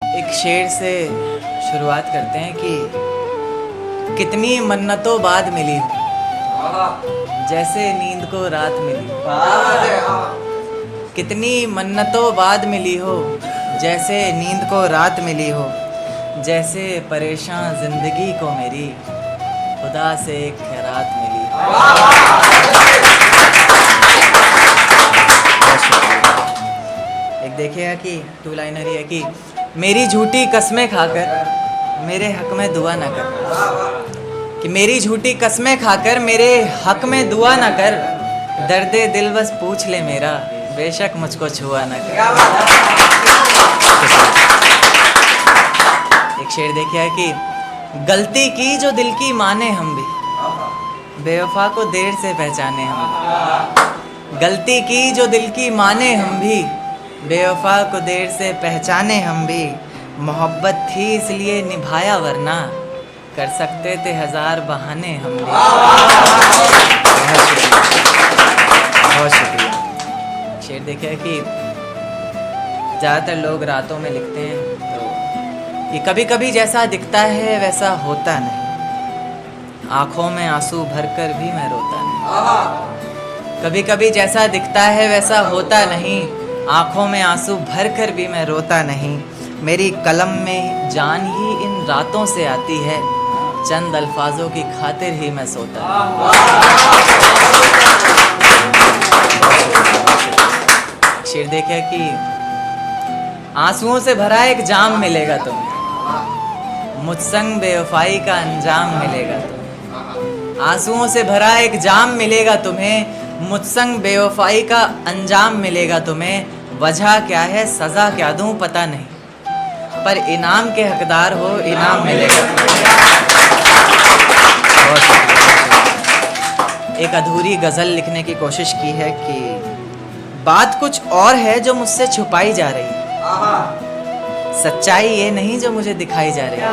एक शेर से शुरुआत करते हैं कि कितनी मन्नतों बाद मिली हो जैसे नींद को रात मिली। कितनी मन्नतों बाद मिली हो जैसे नींद को रात मिली हो। जैसे परेशान जिंदगी को मेरी खुदा से एक खैरात मिली। एक देखिएगा कि टू लाइनर ही है कि मेरी झूठी कस्में खाकर मेरे हक में दुआ न कर। कि मेरी झूठी कस्में खाकर मेरे हक में दुआ न कर। दर्दे दिल बस पूछ ले मेरा बेशक मुझको छुआ न कर। एक शेर देखिए कि गलती की जो दिल की माने हम भी बेवफा को देर से पहचाने हम। गलती की जो दिल की माने हम भी बेवफा को देर से पहचाने हम भी। मोहब्बत थी इसलिए निभाया वरना कर सकते थे हजार बहाने हम भी। बहुत शुक्रिया। शेर देखिए कि ज़्यादातर लोग रातों में लिखते हैं तो ये कभी कभी जैसा दिखता है वैसा होता नहीं। आँखों में आंसू भरकर भी मैं रोता नहीं। कभी कभी जैसा दिखता है वैसा होता नहीं। आँखों में आंसू भरकर भी मैं रोता नहीं। मेरी कलम में जान ही इन रातों से आती है। चंद अल्फाजों की खातिर ही मैं सोता नहीं। शेर देखे कि आंसुओं से भरा एक जाम मिलेगा तुम्हें। मुझसंग बेवफाई का अंजाम मिलेगा तुम्हें। आंसुओं से भरा एक जाम मिलेगा तुम्हें। मुझसंग बेवफाई का अंजाम मिलेगा तुम्हें। वजह क्या है सज़ा क्या दूं पता नहीं पर इनाम के हकदार हो इनाम मिलेगा। एक अधूरी गज़ल लिखने की कोशिश की है कि बात कुछ और है जो मुझसे छुपाई जा रही है। सच्चाई ये नहीं जो मुझे दिखाई जा रही है।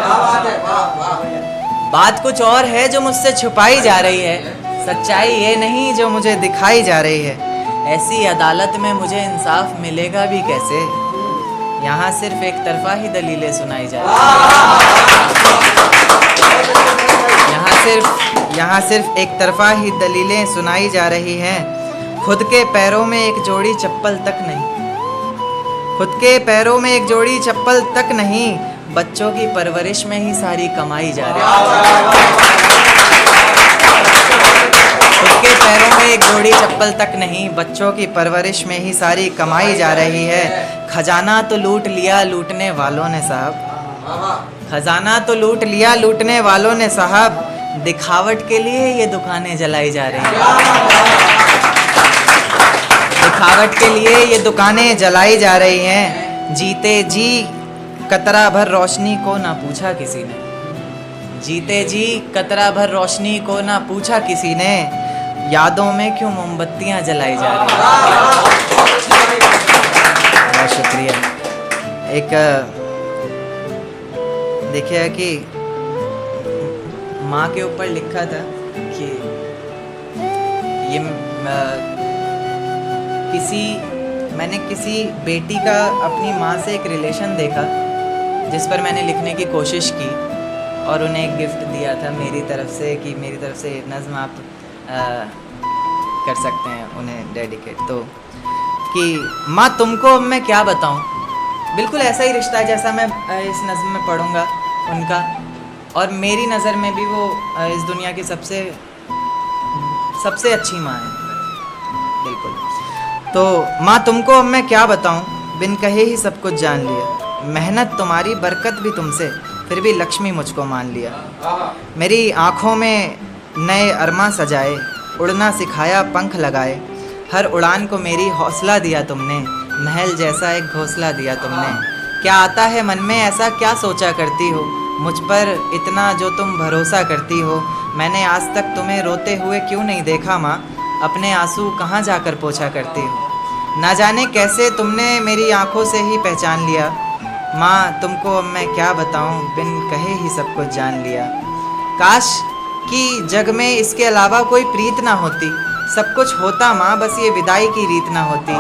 बात कुछ और है जो मुझसे छुपाई जा रही है। सच्चाई ये नहीं जो मुझे दिखाई जा रही है। ऐसी अदालत में मुझे इंसाफ मिलेगा भी कैसे। यहाँ सिर्फ एक तरफा ही दलीलें सुनाई जा रही हैं। यहाँ सिर्फ एक तरफा ही दलीलें सुनाई जा रही हैं। खुद के पैरों में एक जोड़ी चप्पल तक नहीं। खुद के पैरों में एक जोड़ी चप्पल तक नहीं। बच्चों की परवरिश में ही सारी कमाई जा रही है। खुद के पैरों में एक जोड़ी चप्पल तक नहीं। बच्चों की परवरिश में ही सारी कमाई जा रही है। खजाना तो लूट लिया लूटने वालों ने साहब। खजाना तो लूट लिया लूटने वालों ने साहब। दिखावट के लिए ये दुकानें जलाई जा रही हैं। दिखावट के लिए ये दुकानें जलाई जा रही हैं। जीते जी कतरा भर रोशनी को ना पूछा किसी ने। जीते जी कतरा भर रोशनी को ना पूछा किसी ने। यादों में क्यों मोमबत्तियां जलाई जा रही हैं। बहुत शुक्रिया। एक देखिए कि माँ के ऊपर लिखा था कि ये मैंने किसी बेटी का अपनी माँ से एक रिलेशन देखा जिस पर मैंने लिखने की कोशिश की और उन्हें एक गिफ्ट दिया था मेरी तरफ से कि मेरी तरफ से नज़्म आप कर सकते हैं उन्हें डेडिकेट। तो कि माँ तुमको अब मैं क्या बताऊँ। बिल्कुल ऐसा ही रिश्ता है जैसा मैं इस नज़्म में पढ़ूँगा उनका। और मेरी नज़र में भी वो इस दुनिया की सबसे अच्छी माँ है। बिल्कुल। तो माँ तुमको अब मैं क्या बताऊँ। बिन कहे ही सब कुछ जान लिया। मेहनत तुम्हारी बरकत भी तुमसे फिर भी लक्ष्मी मुझको मान लिया। मेरी आँखों में नए अरमा सजाए। उड़ना सिखाया पंख लगाए। हर उड़ान को मेरी हौसला दिया तुमने। महल जैसा एक घोंसला दिया तुमने। क्या आता है मन में ऐसा क्या सोचा करती हो। मुझ पर इतना जो तुम भरोसा करती हो। मैंने आज तक तुम्हें रोते हुए क्यों नहीं देखा माँ। अपने आंसू कहाँ जाकर पोंछा करती हो। ना जाने कैसे तुमने मेरी आँखों से ही पहचान लिया। माँ तुमको अब मैं क्या बताऊँ बिन कहे ही सब कुछ जान लिया। काश कि जग में इसके अलावा कोई प्रीत ना होती। सब कुछ होता माँ, बस ये विदाई की रीत ना होती,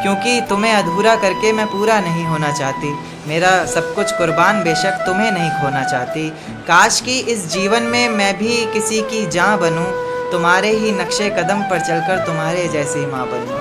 क्योंकि तुम्हें अधूरा करके मैं पूरा नहीं होना चाहती। मेरा सब कुछ कुर्बान, बेशक तुम्हें नहीं खोना चाहती। काश कि इस जीवन में मैं भी किसी की जान बनूं, तुम्हारे ही नक्शे कदम पर चलकर तुम्हारे जैसी माँ बनूं।